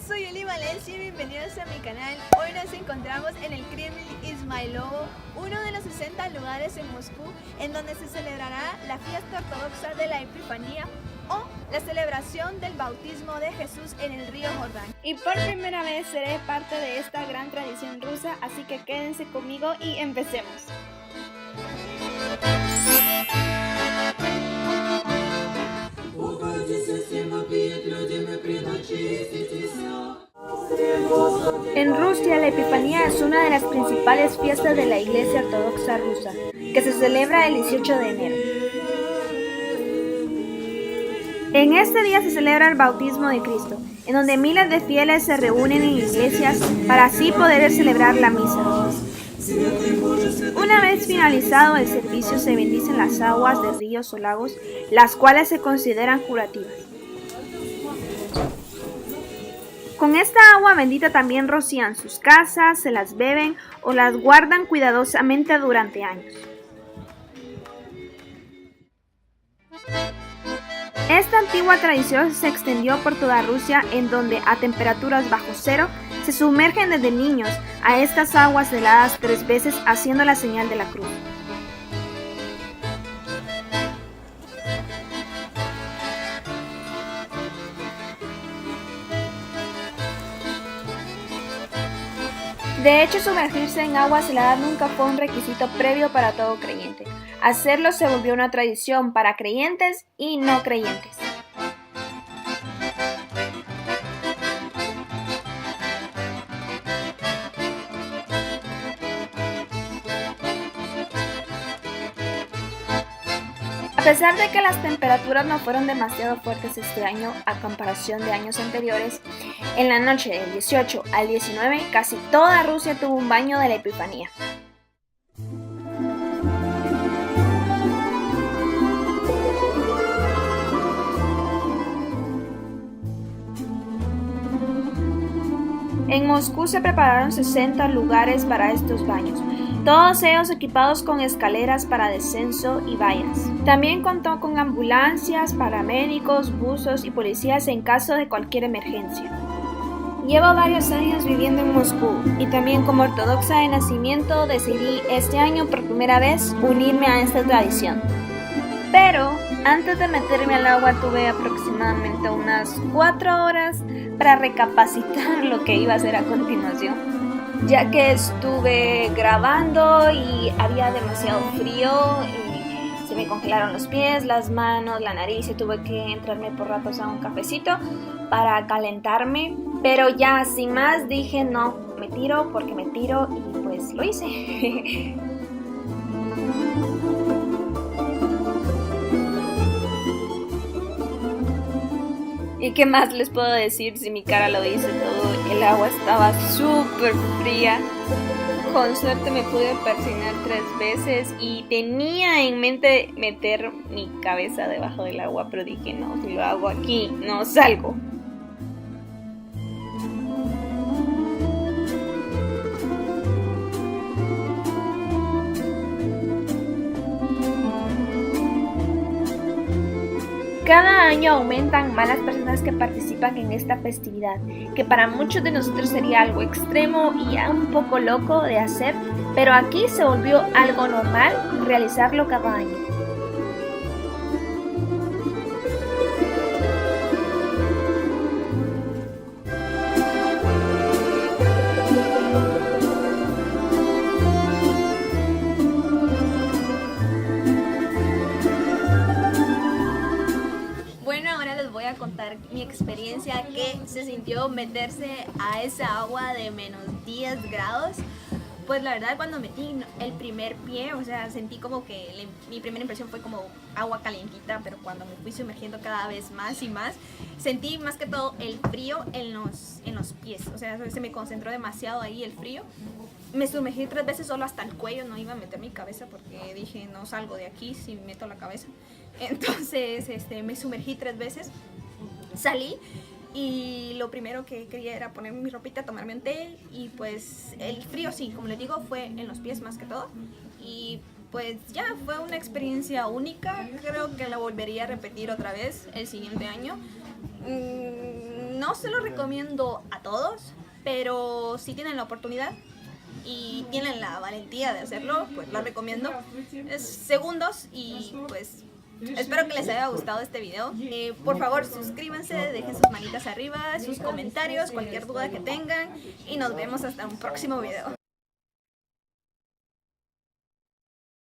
soy Eli Valencia y bienvenidos a mi canal. Hoy nos encontramos en el Kremlin Izmailovo, uno de los 60 lugares en Moscú en donde se celebrará la fiesta ortodoxa de la Epifanía o la celebración del bautismo de Jesús en el río Jordán. Y por primera vez seré parte de esta gran tradición rusa, así que quédense conmigo y empecemos. En Rusia, la Epifanía es una de las principales fiestas de la Iglesia Ortodoxa rusa, que se celebra el 18 de enero. En este día se celebra el bautismo de Cristo, en donde miles de fieles se reúnen en iglesias para así poder celebrar la misa. Una vez finalizado el servicio se bendicen las aguas de ríos o lagos, las cuales se consideran curativas. Con esta agua bendita también rocían sus casas, se las beben o las guardan cuidadosamente durante años. Esta antigua tradición se extendió por toda Rusia, en donde a temperaturas bajo cero se sumergen desde niños a estas aguas heladas 3 veces haciendo la señal de la cruz. De hecho, sumergirse en aguas heladas nunca fue un requisito previo para todo creyente. Hacerlo se volvió una tradición para creyentes y no creyentes. A pesar de que las temperaturas no fueron demasiado fuertes este año a comparación de años anteriores, en la noche del 18 al 19 casi toda Rusia tuvo un baño de la Epifanía. En Moscú se prepararon 60 lugares para estos baños, todos ellos equipados con escaleras para descenso y vallas. También contó con ambulancias, paramédicos, buzos y policías en caso de cualquier emergencia. Llevo varios años viviendo en Moscú y también como ortodoxa de nacimiento decidí este año por primera vez unirme a esta tradición. Pero antes de meterme al agua tuve aproximadamente unas 4 horas para recapacitar lo que iba a hacer a continuación, ya que estuve grabando y había demasiado frío y se me congelaron los pies, las manos, la nariz y tuve que entrarme por ratos a un cafecito para calentarme, pero ya sin más dije no, me tiro porque me tiro y pues lo hice. ¿Y qué más les puedo decir si mi cara lo dice todo? El agua estaba súper fría. Con suerte me pude persignar 3 veces y tenía en mente meter mi cabeza debajo del agua, pero dije no, si lo hago aquí no salgo. Cada año aumentan más las personas que participan en esta festividad, que para muchos de nosotros sería algo extremo y ya un poco loco de hacer, pero aquí se volvió algo normal realizarlo cada año. A contar mi experiencia, que se sintió meterse a esa agua de menos 10 grados. Pues la verdad, cuando metí el primer pie, o sea, sentí como que mi primera impresión fue como agua calientita, pero cuando me fui sumergiendo cada vez más y más, sentí más que todo el frío en los pies, o sea, se me concentró demasiado ahí el frío. Me sumergí 3 veces solo hasta el cuello, no iba a meter mi cabeza porque dije no salgo de aquí si meto la cabeza. Entonces me sumergí 3 veces, salí y lo primero que quería era ponerme mi ropita, tomarme un té y pues el frío sí, como les digo, fue en los pies más que todo y pues ya fue una experiencia única, creo que la volvería a repetir otra vez el siguiente año. No se lo recomiendo a todos, pero si tienen la oportunidad y tienen la valentía de hacerlo, pues lo recomiendo. Es segundos y pues espero que les haya gustado este video. Por favor, suscríbanse, dejen sus manitas arriba, sus comentarios, cualquier duda que tengan y nos vemos hasta un próximo video.